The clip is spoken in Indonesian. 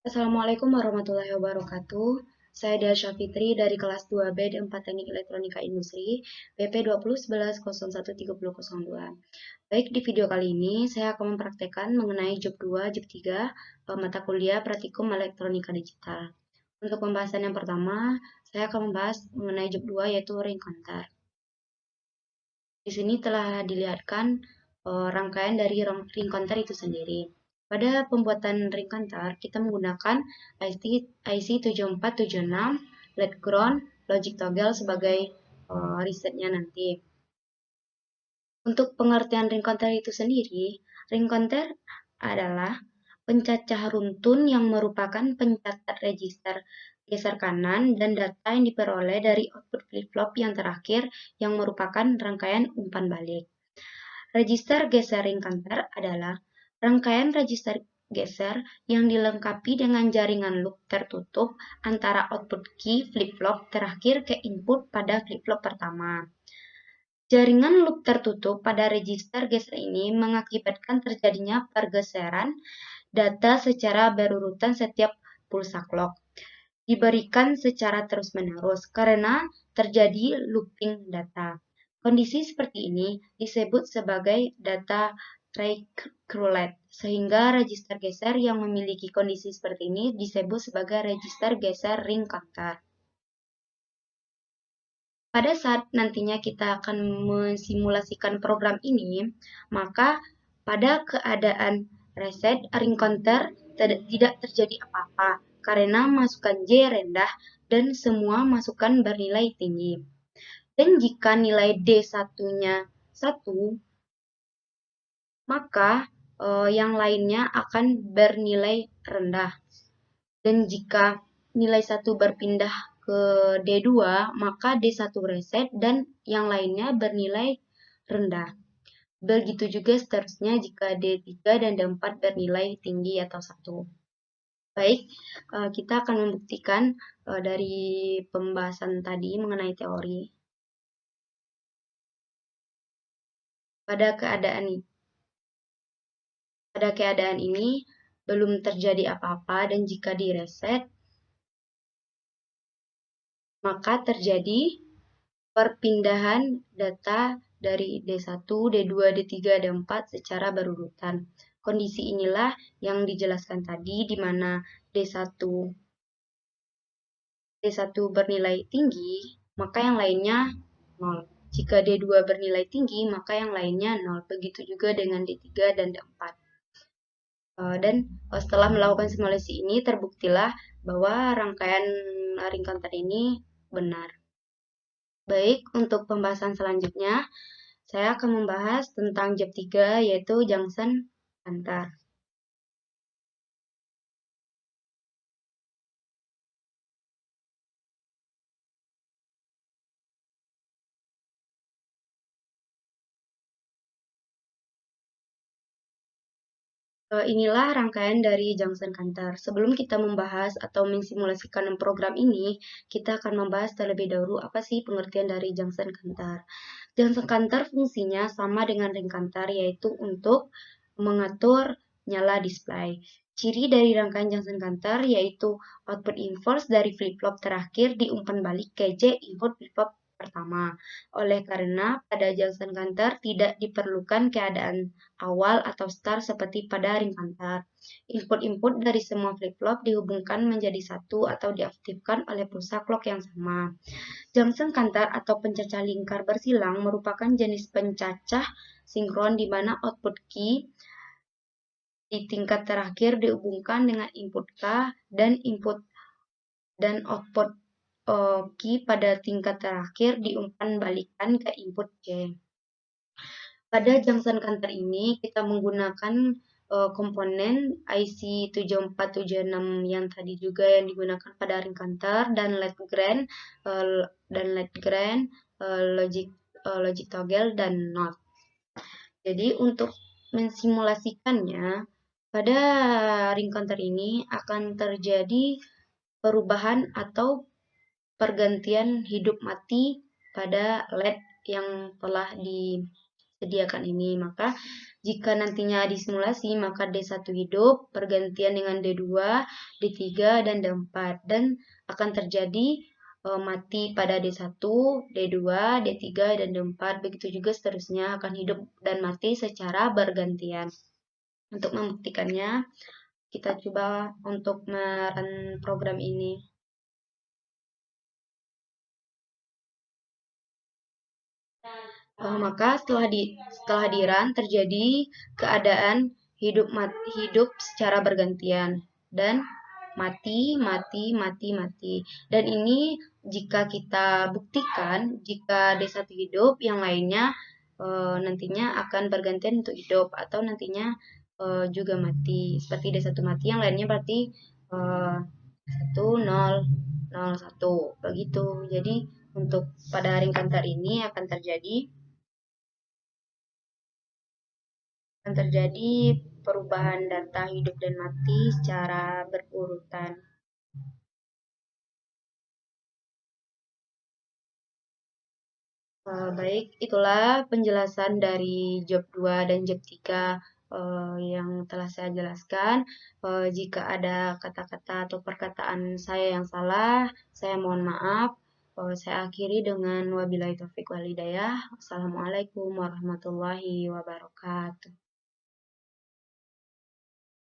Assalamualaikum warahmatullahi wabarakatuh. Saya Dasya Fitri dari kelas 2B D4 Teknik Elektronika Industri, BP 2011013002. Baik, di video kali ini saya akan mempraktekkan mengenai job 2, job 3, mata kuliah Praktikum Elektronika Digital. Untuk pembahasan yang pertama, saya akan membahas mengenai job 2 yaitu ring counter. Di sini telah dilihatkan rangkaian dari ring counter itu sendiri. Pada pembuatan ring counter, kita menggunakan IC 7476, LED ground, logic toggle sebagai risetnya nanti. Untuk pengertian ring counter itu sendiri, ring counter adalah pencacah runtun yang merupakan pencatat register geser kanan dan data yang diperoleh dari output flip-flop yang terakhir yang merupakan rangkaian umpan balik. Register geser ring counter adalah rangkaian register geser yang dilengkapi dengan jaringan loop tertutup antara output key flip-flop terakhir ke input pada flip-flop pertama. Jaringan loop tertutup pada register geser ini mengakibatkan terjadinya pergeseran data secara berurutan setiap pulsa clock. Diberikan secara terus-menerus karena terjadi looping data. Kondisi seperti ini disebut sebagai data recurrent, sehingga register geser yang memiliki kondisi seperti ini disebut sebagai register geser ring counter. Pada saat nantinya kita akan mensimulasikan program ini, maka pada keadaan reset ring counter tidak terjadi apa-apa karena masukan J rendah dan semua masukan bernilai tinggi. Dan jika nilai D1-nya 1, maka yang lainnya akan bernilai rendah. Dan jika nilai 1 berpindah ke D2, maka D1 reset dan yang lainnya bernilai rendah. Begitu juga seterusnya jika D3 dan D4 bernilai tinggi atau 1. Baik, kita akan membuktikan dari pembahasan tadi mengenai teori. Pada keadaan ini belum terjadi apa-apa dan jika direset, maka terjadi perpindahan data dari D1, D2, D3, D4 secara berurutan. Kondisi inilah yang dijelaskan tadi di mana D1 bernilai tinggi, maka yang lainnya 0. Jika D2 bernilai tinggi, maka yang lainnya 0. Begitu juga dengan D3 dan D4. Dan setelah melakukan simulasi ini, terbuktilah bahwa rangkaian ring counter ini benar. Baik, untuk pembahasan selanjutnya, saya akan membahas tentang job 3, yaitu junction counter. Inilah rangkaian dari junction counter. Sebelum kita membahas atau mensimulasikan program ini, kita akan membahas terlebih dahulu apa sih pengertian dari junction counter. Junction counter fungsinya sama dengan ring counter, yaitu untuk mengatur nyala display. Ciri dari rangkaian junction counter yaitu output inverse dari flip-flop terakhir diumpan balik ke J input flip-flop pertama. Oleh karena pada junction counter tidak diperlukan keadaan awal atau start seperti pada ring counter. Input-input dari semua flip-flop dihubungkan menjadi satu atau diaktifkan oleh pulsa clock yang sama. Junction counter atau pencacah lingkar bersilang merupakan jenis pencacah sinkron di mana output key di tingkat terakhir dihubungkan dengan input K dan output key pada tingkat terakhir diumpan balikan ke input J. Pada junction counter ini kita menggunakan komponen IC 7476 yang tadi juga yang digunakan pada ring counter dan LED ground, logic toggle dan NOT. Jadi untuk mensimulasikannya, pada ring counter ini akan terjadi perubahan atau pergantian hidup mati pada LED yang telah disediakan ini. Maka Jika nantinya disimulasi, maka D1 hidup pergantian dengan D2, D3, dan D4. Dan akan terjadi mati pada D1, D2, D3, dan D4. Begitu juga seterusnya akan hidup dan mati secara bergantian. Untuk membuktikannya, kita coba untuk merun program ini. Maka setelah dirun terjadi keadaan hidup secara bergantian dan mati, mati, mati, mati. Dan ini jika kita buktikan, jika D1 hidup, yang lainnya nantinya akan bergantian untuk hidup atau nantinya juga mati. Seperti D1 mati, yang lainnya berarti 1, 0, 0, 1. Begitu. Jadi untuk pada ring counter ini akan terjadi perubahan data hidup dan mati secara berurutan. Baik, itulah penjelasan dari job 2 dan job 3 yang telah saya jelaskan. Jika ada kata-kata atau perkataan saya yang salah, saya mohon maaf. Saya akhiri dengan wabillahi taufiq wal hidayah. Wassalamualaikum warahmatullahi wabarakatuh.